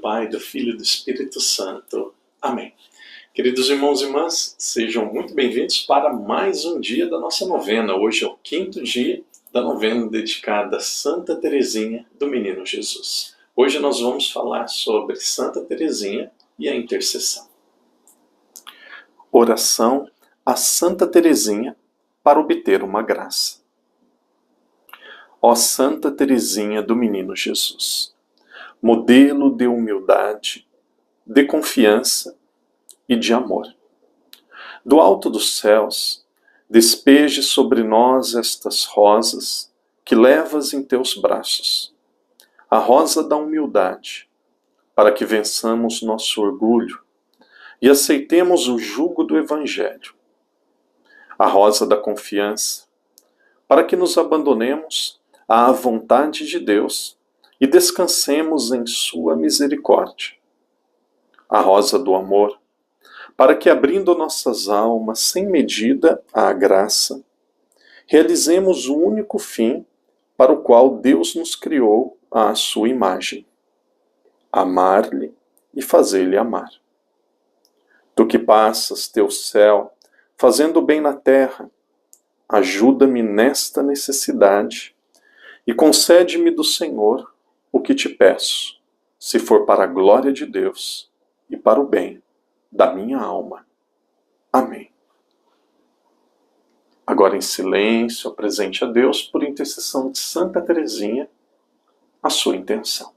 Pai, do Filho e do Espírito Santo. Amém. Queridos irmãos e irmãs, sejam muito bem-vindos para mais um dia da nossa novena. Hoje é o 5º dia da novena dedicada a Santa Teresinha do Menino Jesus. Hoje nós vamos falar sobre Santa Teresinha e a intercessão. Oração a Santa Teresinha para obter uma graça. Ó Santa Teresinha do Menino Jesus, modelo de humildade, de confiança e de amor. Do alto dos céus, despeje sobre nós estas rosas que levas em teus braços, a rosa da humildade, para que vençamos nosso orgulho e aceitemos o jugo do Evangelho, a rosa da confiança, para que nos abandonemos à vontade de Deus e descansemos em sua misericórdia, a rosa do amor, para que, abrindo nossas almas sem medida à graça, realizemos o único fim para o qual Deus nos criou à sua imagem: amar-lhe e fazer-lhe amar. Tu que passas teu céu, fazendo bem na terra, ajuda-me nesta necessidade e concede-me do Senhor o que te peço, se for para a glória de Deus e para o bem da minha alma. Amém. Agora em silêncio, apresente a Deus, por intercessão de Santa Teresinha, a sua intenção.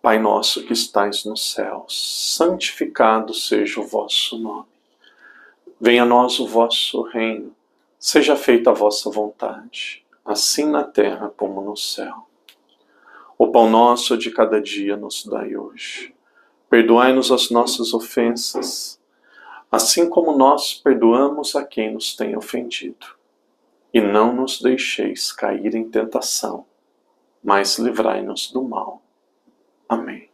Pai nosso que estais nos céus, santificado seja o vosso nome. Venha a nós o vosso reino, seja feita a vossa vontade, assim na terra como no céu. O pão nosso de cada dia nos dai hoje. Perdoai-nos as nossas ofensas, assim como nós perdoamos a quem nos tem ofendido. E não nos deixeis cair em tentação, mas livrai-nos do mal. Amém.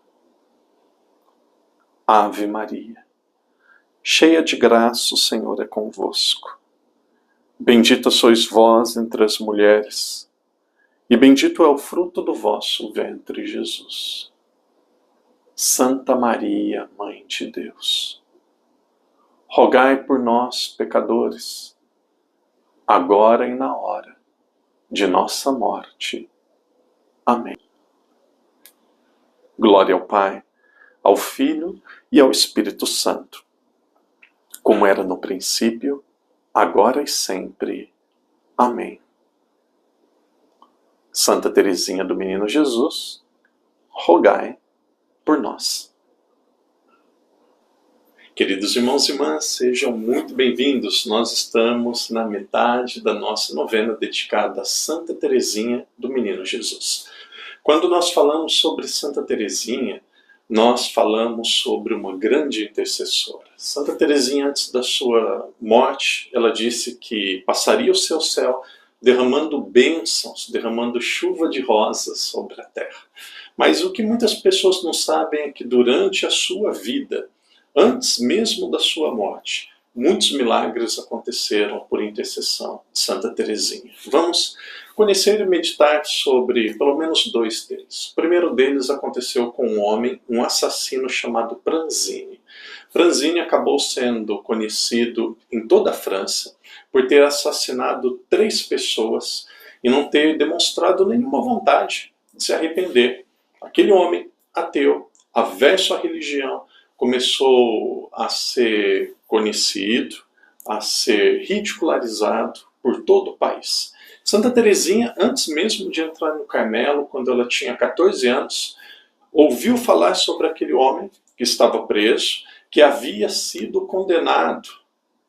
Ave Maria, cheia de graça, o Senhor é convosco. Bendita sois vós entre as mulheres, e bendito é o fruto do vosso ventre, Jesus. Santa Maria, Mãe de Deus, rogai por nós, pecadores, agora e na hora de nossa morte. Amém. Glória ao Pai, ao Filho e ao Espírito Santo, como era no princípio, agora e sempre. Amém. Santa Teresinha do Menino Jesus, rogai por nós. Queridos irmãos e irmãs, sejam muito bem-vindos. Nós estamos na metade da nossa novena dedicada a Santa Teresinha do Menino Jesus. Quando nós falamos sobre Santa Teresinha, nós falamos sobre uma grande intercessora. Santa Teresinha, antes da sua morte, ela disse que passaria o seu céu derramando bênçãos, derramando chuva de rosas sobre a terra. Mas o que muitas pessoas não sabem é que durante a sua vida, antes mesmo da sua morte, muitos milagres aconteceram por intercessão de Santa Teresinha. Vamos conhecer e meditar sobre pelo menos 2 deles. O primeiro deles aconteceu com um homem, um assassino chamado Pranzini. Pranzini acabou sendo conhecido em toda a França por ter assassinado 3 pessoas e não ter demonstrado nenhuma vontade de se arrepender. Aquele homem ateu, avesso à religião, começou a ser conhecido, a ser ridicularizado por todo o país. Santa Teresinha, antes mesmo de entrar no Carmelo, quando ela tinha 14 anos, ouviu falar sobre aquele homem que estava preso, que havia sido condenado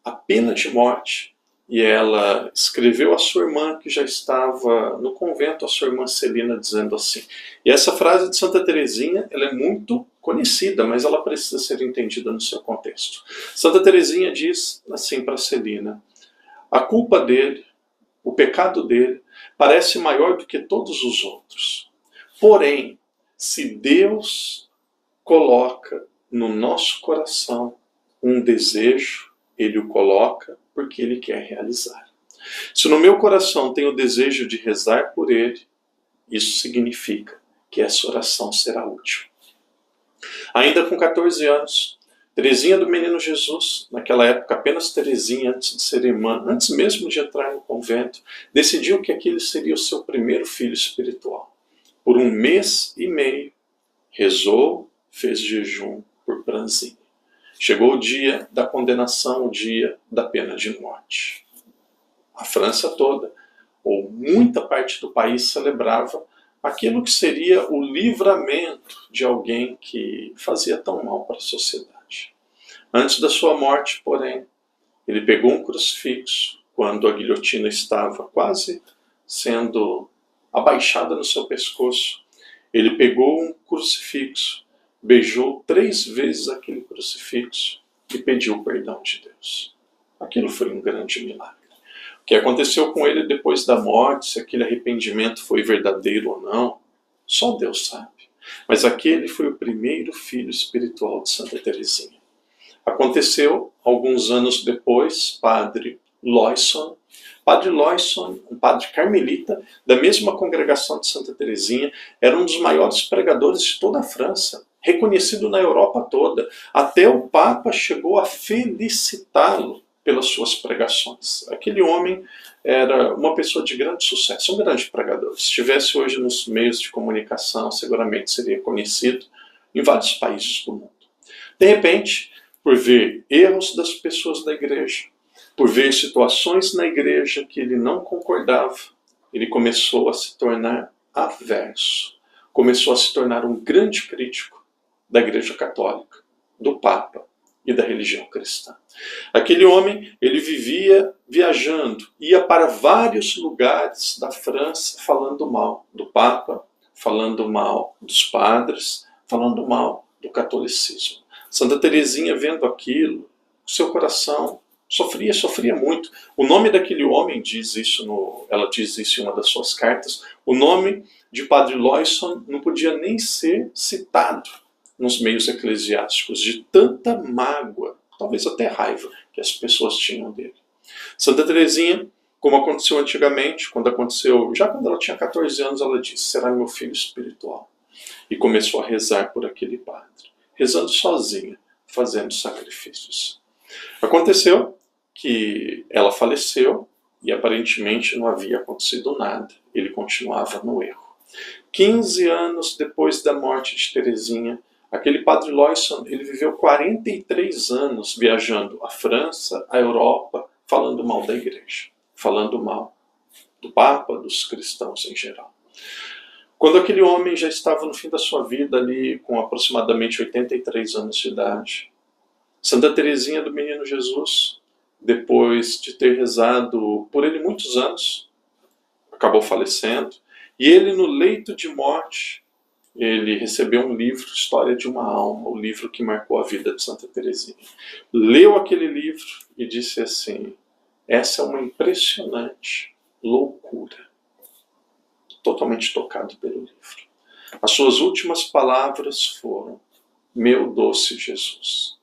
à pena de morte. E ela escreveu à sua irmã, que já estava no convento, a sua irmã Celina, dizendo assim. E essa frase de Santa Teresinha, ela é muito conhecida, mas ela precisa ser entendida no seu contexto. Santa Teresinha diz assim para Celina: a culpa dele, o pecado dele, parece maior do que todos os outros. Porém, Se Deus coloca no nosso coração um desejo, Ele o coloca porque Ele quer realizar. Se no meu coração tem o desejo de rezar por Ele, isso significa que essa oração será útil. Ainda com 14 anos, Teresinha do Menino Jesus, naquela época apenas Teresinha, antes de ser irmã, antes mesmo de entrar no convento, decidiu que aquele seria o seu primeiro filho espiritual. Por 1 mês e meio, rezou, fez jejum por Pranzinho. Chegou o dia da condenação, o dia da pena de morte. A França toda, ou muita parte do país, celebrava aquilo que seria o livramento de alguém que fazia tão mal para a sociedade. Antes da sua morte, porém, ele pegou um crucifixo, quando a guilhotina estava quase sendo abaixada no seu pescoço. Ele pegou um crucifixo, beijou 3 vezes aquele crucifixo e pediu perdão de Deus. Aquilo foi um grande milagre. O que aconteceu com ele depois da morte, se aquele arrependimento foi verdadeiro ou não, só Deus sabe. Mas aquele foi o primeiro filho espiritual de Santa Teresinha. Aconteceu, alguns anos depois, Padre Loisson, um padre carmelita, da mesma congregação de Santa Teresinha, era um dos maiores pregadores de toda a França, reconhecido na Europa toda. Até o Papa chegou a felicitá-lo pelas suas pregações. Aquele homem era uma pessoa de grande sucesso, um grande pregador. Se estivesse hoje nos meios de comunicação, seguramente seria conhecido em vários países do mundo. De repente, por ver erros das pessoas da igreja, por ver situações na igreja que ele não concordava, ele começou a se tornar averso, começou a se tornar um grande crítico da Igreja Católica, do Papa e da religião cristã. Aquele homem, ele vivia viajando, ia para vários lugares da França falando mal do Papa, falando mal dos padres, falando mal do catolicismo. Santa Teresinha, vendo aquilo, seu coração sofria muito. O nome daquele homem, ela diz isso em uma das suas cartas, o nome de Padre Loisson não podia nem ser citado nos meios eclesiásticos, de tanta mágoa, talvez até raiva, que as pessoas tinham dele. Santa Teresinha, como aconteceu antigamente, quando ela tinha 14 anos, ela disse: será meu filho espiritual. E começou a rezar por aquele padre, rezando sozinha, fazendo sacrifícios. Aconteceu que ela faleceu e aparentemente não havia acontecido nada. Ele continuava no erro. 15 anos depois da morte de Teresinha, aquele Padre Loisson, ele viveu 43 anos viajando a França, a Europa, falando mal da igreja, falando mal do Papa, dos cristãos em geral. Quando aquele homem já estava no fim da sua vida, ali com aproximadamente 83 anos de idade, Santa Teresinha do Menino Jesus, depois de ter rezado por ele muitos anos, acabou falecendo, e ele, no leito de morte, ele recebeu um livro, História de uma Alma, o livro que marcou a vida de Santa Teresinha. Leu aquele livro e disse assim: essa é uma impressionante loucura. Totalmente tocado pelo livro. As suas últimas palavras foram: meu doce Jesus,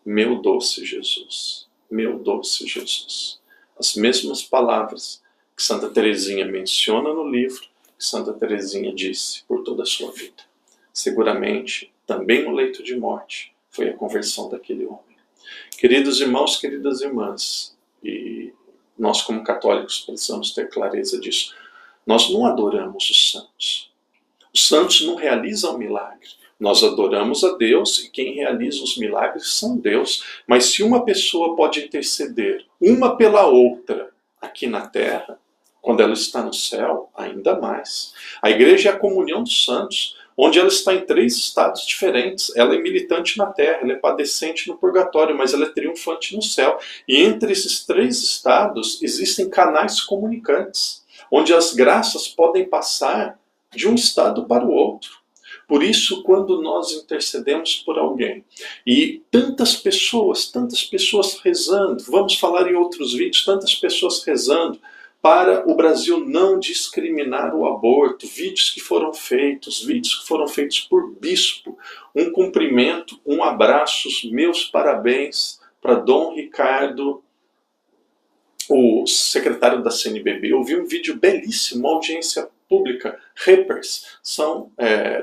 meu doce Jesus, meu doce Jesus. As mesmas palavras que Santa Teresinha menciona no livro, que Santa Teresinha disse por toda a sua vida. Seguramente, também no leito de morte, foi a conversão daquele homem. Queridos irmãos, queridas irmãs, e nós como católicos precisamos ter clareza disso, nós não adoramos os santos. Os santos não realizam milagre. Nós adoramos a Deus e quem realiza os milagres são Deus. Mas se uma pessoa pode interceder uma pela outra aqui na terra, quando ela está no céu, ainda mais. A igreja é a comunhão dos santos, onde ela está em 3 estados diferentes. Ela é militante na terra, ela é padecente no purgatório, mas ela é triunfante no céu. E entre esses 3 estados existem canais comunicantes, onde as graças podem passar de um estado para o outro. Por isso, quando nós intercedemos por alguém, e tantas pessoas rezando, vamos falar em outros vídeos, tantas pessoas rezando para o Brasil não discriminar o aborto, vídeos que foram feitos por bispo. Um cumprimento, um abraço, meus parabéns para Dom Ricardo, o secretário da CNBB. Eu vi um vídeo belíssimo, uma audiência pública, Reppers,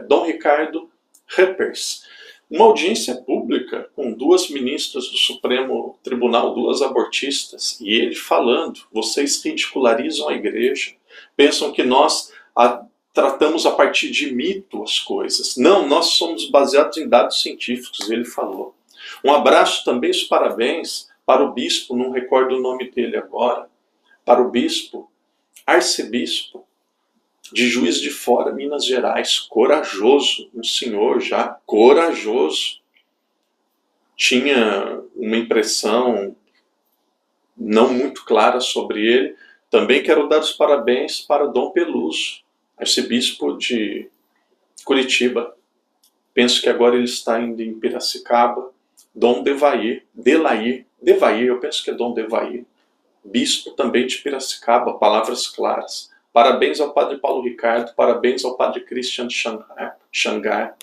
Dom Ricardo Reppers. Uma audiência pública com 2 ministras do Supremo Tribunal, 2 abortistas, e ele falando: vocês ridicularizam a igreja, pensam que nós tratamos a partir de mito as coisas. Não, nós somos baseados em dados científicos, ele falou. Um abraço também, os parabéns para o bispo, não recordo o nome dele agora, para o bispo, arcebispo de Juiz de Fora, Minas Gerais, corajoso, um senhor já corajoso. Tinha uma impressão não muito clara sobre ele. Também quero dar os parabéns para Dom Peluso, arcebispo de Curitiba. Penso que agora ele está indo em Piracicaba. Dom Devair, eu penso que é Dom Devair, bispo também de Piracicaba, palavras claras. Parabéns ao Padre Paulo Ricardo, parabéns ao Padre Christian Xangar,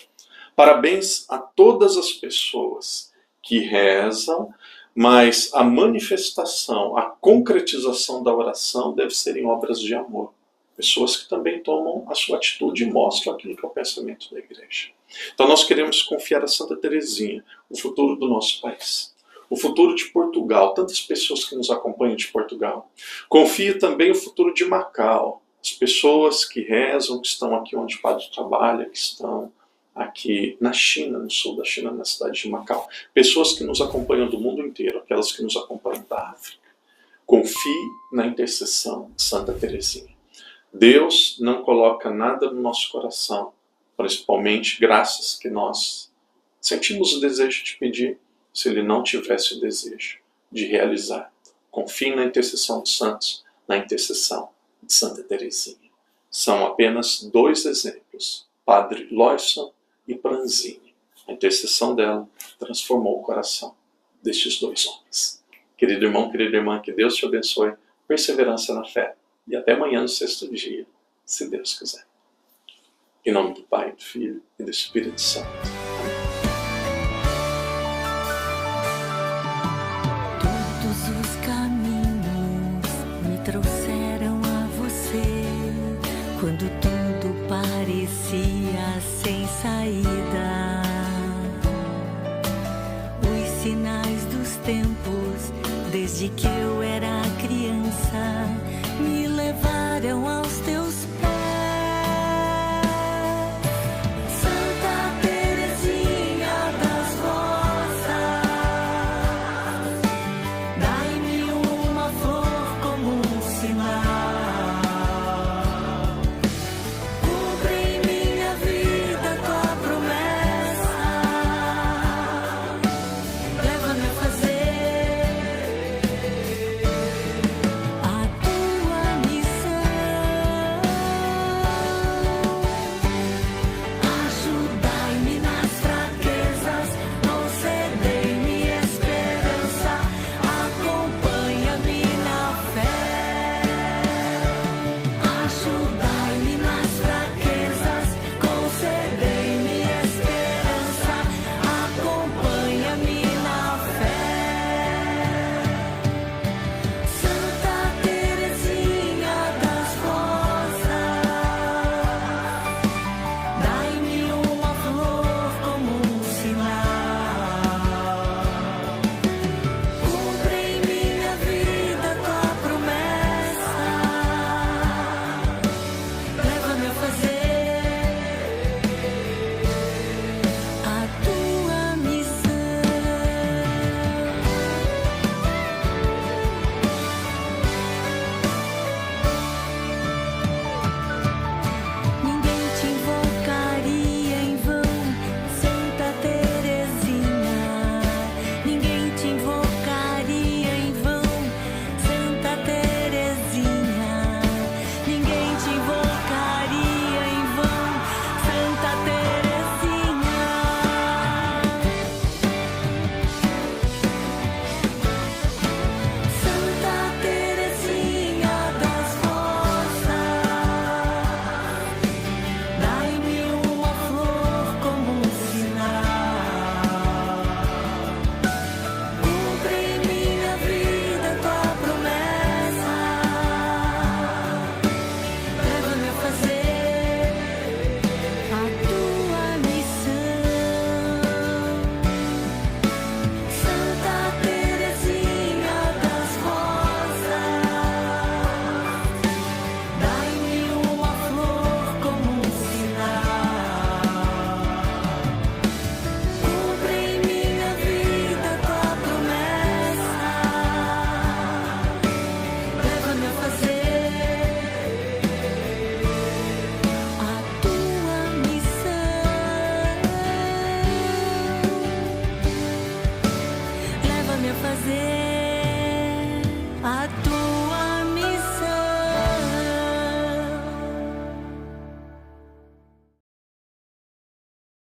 parabéns a todas as pessoas que rezam, mas a manifestação, a concretização da oração deve ser em obras de amor. Pessoas que também tomam a sua atitude e mostram aquilo que é o pensamento da igreja. Então nós queremos confiar a Santa Teresinha, o futuro do nosso país, o futuro de Portugal, tantas pessoas que nos acompanham de Portugal. Confie também o futuro de Macau, as pessoas que rezam, que estão aqui onde o Padre trabalha, que estão aqui na China, no sul da China, na cidade de Macau. Pessoas que nos acompanham do mundo inteiro, aquelas que nos acompanham da África. Confie na intercessão de Santa Teresinha. Deus não coloca nada no nosso coração, principalmente graças que nós sentimos o desejo de pedir, se Ele não tivesse o desejo de realizar. Confie na intercessão dos santos, na intercessão de Santa Teresinha. São apenas 2 exemplos, Padre Loyson e Pranzini. A intercessão dela transformou o coração destes 2 homens. Querido irmão, querida irmã, que Deus te abençoe, perseverança na fé, e até amanhã no 6º dia, se Deus quiser. Em nome do Pai, do Filho e do Espírito Santo. Todos os caminhos me trouxeram a você, quando tudo parecia sem saída. Os sinais dos tempos, desde que eu era criança, me levaram ao